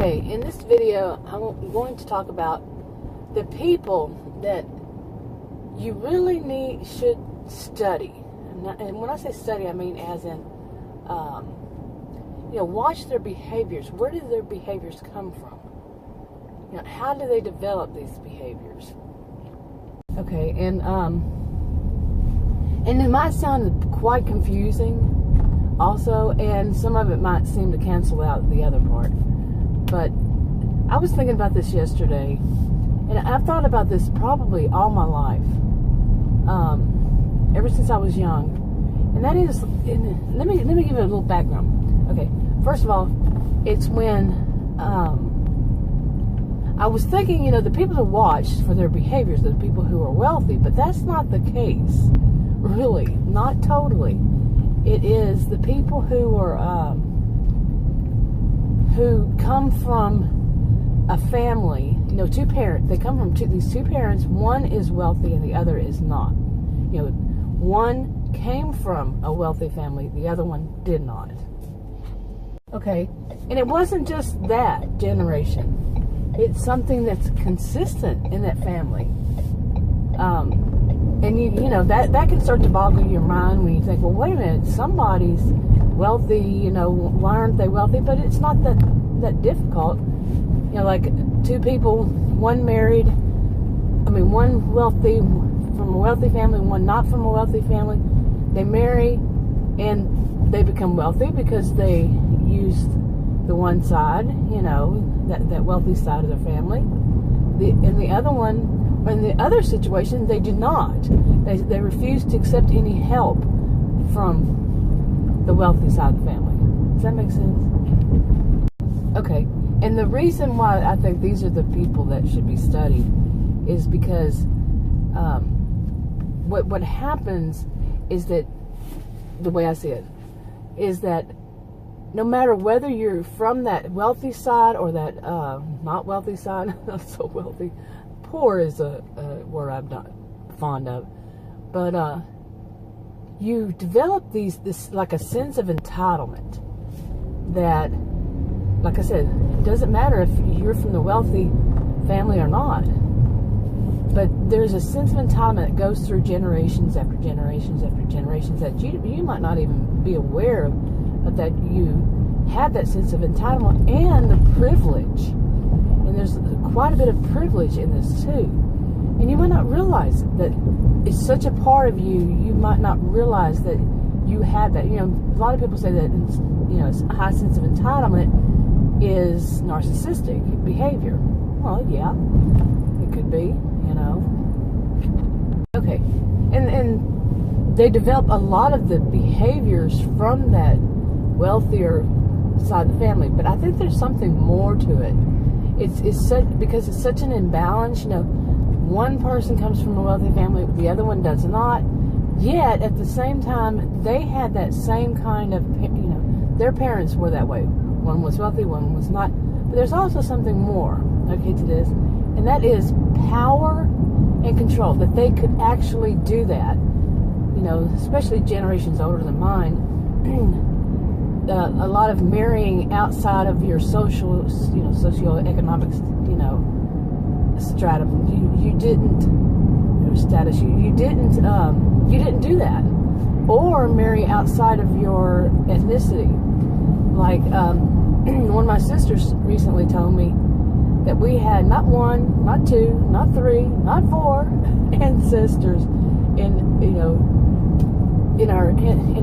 Okay, in this video, I'm going to talk about the people that you really should study. And when I say study, I mean as in, watch their behaviors. Where do their behaviors come from? How do they develop these behaviors? Okay, and it might sound quite confusing also, and some of it might seem to cancel out the other part. But I was thinking about this yesterday, and I've thought about this probably all my life, ever since I was young. And that is, let me give you a little background. Okay, first of all, it's when I was thinking, the people to watch for their behaviors are the people who are wealthy, but that's not the case, really, not totally. It is the people who are who come from a family, two parents. They come from these two parents. One is wealthy and the other is not. One came from a wealthy family, the other one did not. Okay, and it wasn't just that generation. It's something that's consistent in that family. And that can start to boggle your mind when you think, well, wait a minute, somebody's wealthy, why aren't they wealthy? But it's not that difficult. Like two people, one wealthy from a wealthy family, one not from a wealthy family. They marry and they become wealthy because they use the one side, that wealthy side of their family. In the other situation, they do not. They refuse to accept any help from the wealthy side of the family. Does that make sense? Okay. And the reason why I think these are the people that should be studied is because what happens is that, the way I see it, is that no matter whether you're from that wealthy side or that not wealthy side, not so wealthy, poor is a word I'm not fond of, but you develop this like a sense of entitlement that, like I said, it doesn't matter if you're from the wealthy family or not, but there's a sense of entitlement that goes through generations after generations after generations that you might not even be aware of, that you have that sense of entitlement and the privilege. And there's quite a bit of privilege in this too. And you might not realize that it's such a part of you. You might not realize that you have that. A lot of people say that, a high sense of entitlement is narcissistic behavior. Well, yeah, it could be, Okay. And they develop a lot of the behaviors from that wealthier side of the family. But I think there's something more to it. Because it's such an imbalance. One person comes from a wealthy family, the other one does not. Yet at the same time, they had that same kind of, their parents were that way. One was wealthy, one was not. But there's also something more, okay, to this, and that is power and control. That they could actually do that. Especially generations older than mine. A lot of marrying outside of your socioeconomic, stratum. You didn't, your status. You didn't do that, or marry outside of your ethnicity. Like one of my sisters recently told me that we had not one, not two, not three, not four ancestors in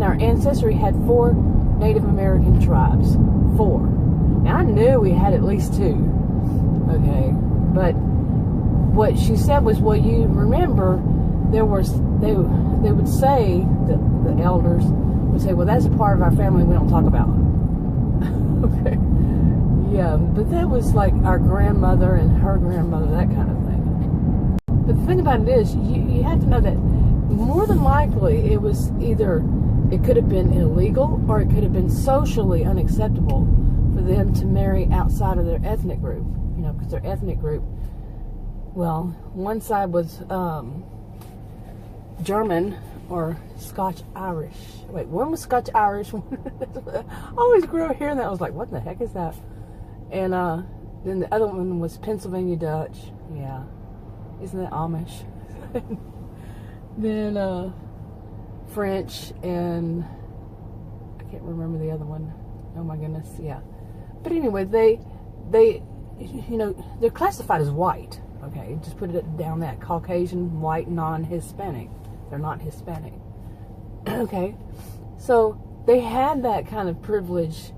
our ancestry had 4 Native American tribes. 4. And I knew we had at least 2. Okay. But what she said was, well, you remember they would say, the elders would say, well, that's a part of our family we don't talk about. Okay. Yeah, but that was like our grandmother and her grandmother, that kind of thing. But the thing about it is, you have to know that more than likely it was either, it could have been illegal or it could have been socially unacceptable for them to marry outside of their ethnic group. Because their ethnic group, well, one side was German or Scotch-Irish. Wait, one was Scotch-Irish. I always grew up hearing that. I was like, what the heck is that? And then the other one was Pennsylvania Dutch. Yeah. Isn't that Amish? Then French, and I can't remember the other one. Oh my goodness, yeah. But anyway, they you know, they're classified as white. Okay, just put it down that Caucasian, white, non-Hispanic. They're not Hispanic. Okay, so they had that kind of privilege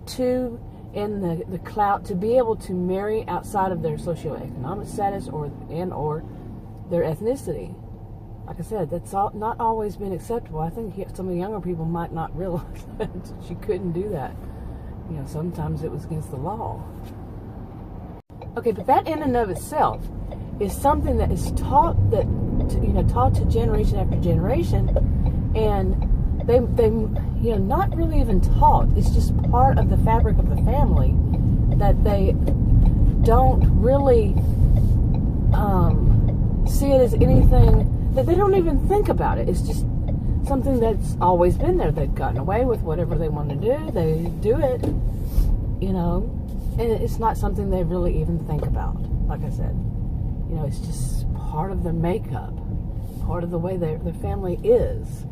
to, in the clout, to be able to marry outside of their socioeconomic status or their ethnicity. Like I said, that's not always been acceptable. I think some of the younger people might not realize that you couldn't do that. You know, sometimes it was against the law. Okay, but that in and of itself is something that is taught taught to generation after generation, and they you know, not really even taught. It's just part of the fabric of the family that they don't really see it as anything, that they don't even think about it. It's just something that's always been there. They've gotten away with whatever they want to do. They do it, you know, and it's not something they really even think about. Like I said, you know, it's just part of their makeup, part of the way their family is.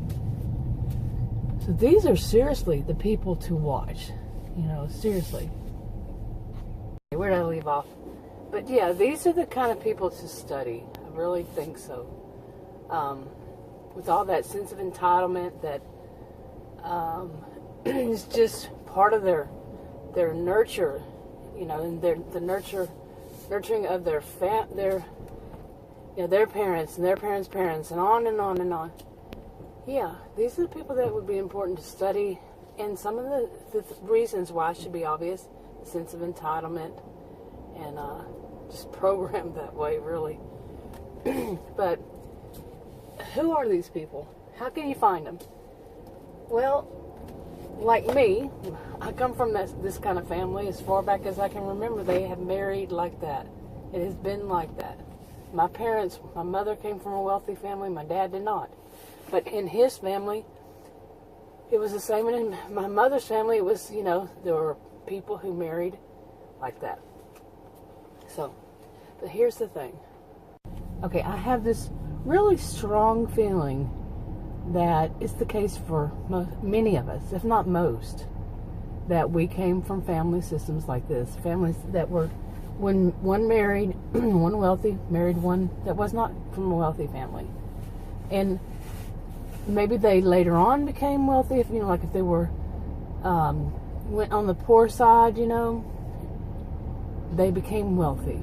So these are seriously the people to watch, you know, seriously. Where did I leave off? But yeah, these are the kind of people to study. I really think so. With all that sense of entitlement that is just part of their nurture, you know, and the nurturing of their parents and their parents' parents, and on and on and on. Yeah, these are the people that would be important to study, and some of the reasons why should be obvious: the sense of entitlement, and just programmed that way, really. But who are these people? How can you find them? Well, like me, I come from this kind of family as far back as I can remember. They have married like that. It has been like that. My mother came from a wealthy family. My dad did not. But in his family, it was the same. And in my mother's family, it was, you know, there were people who married like that. So, but here's the thing. Okay, I have this really strong feeling that it's the case for many of us, if not most, that we came from family systems like this. Families that were, when one married, one wealthy, married one that was not from a wealthy family. And maybe they later on became wealthy, if, you know, like if they were, went on the poor side, you know, they became wealthy.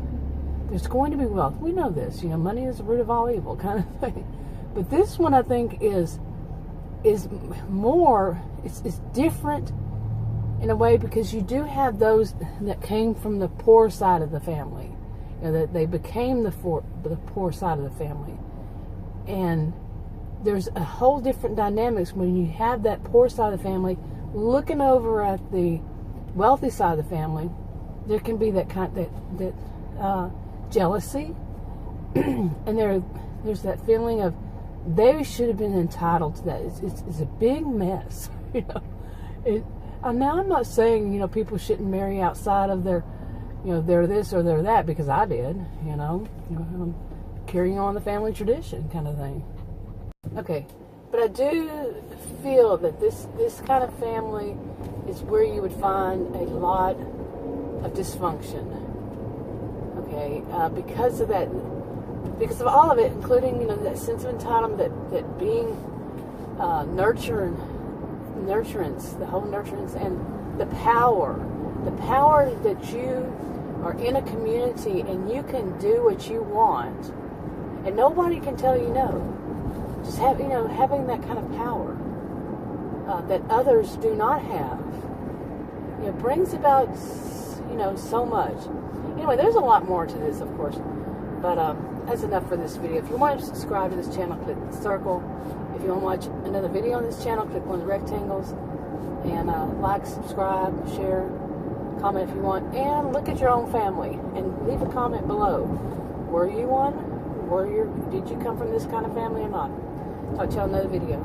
There's going to be wealth. We know this. You know, money is the root of all evil, kind of thing. But this one, I think, is more. It's different in a way, because you do have those that came from the poor side of the family. You know, that they became the poor side of the family, and there's a whole different dynamics when you have that poor side of the family looking over at the wealthy side of the family. There can be that kind that jealousy, and there's that feeling of they should have been entitled to that. It's a big mess, you know. Now I'm not saying, you know, people shouldn't marry outside of their, you know, they're this or they're that, because I did, you know, carrying on the family tradition kind of thing. Okay, but I do feel that this kind of family is where you would find a lot of dysfunction. Okay, because of that, because of all of it, including, you know, that sense of entitlement, that being nurturance, the whole nurturance, and the power that you are in a community and you can do what you want, and nobody can tell you no. Just having that kind of power that others do not have, you know, brings about, you know, so much. Anyway, there's a lot more to this, of course, but that's enough for this video. If you want to subscribe to this channel, click the circle. If you want to watch another video on this channel, click one of the rectangles, and like, subscribe, share, comment if you want, and look at your own family and leave a comment below. Were you one? Did you come from this kind of family or not? Talk to y'all in another video.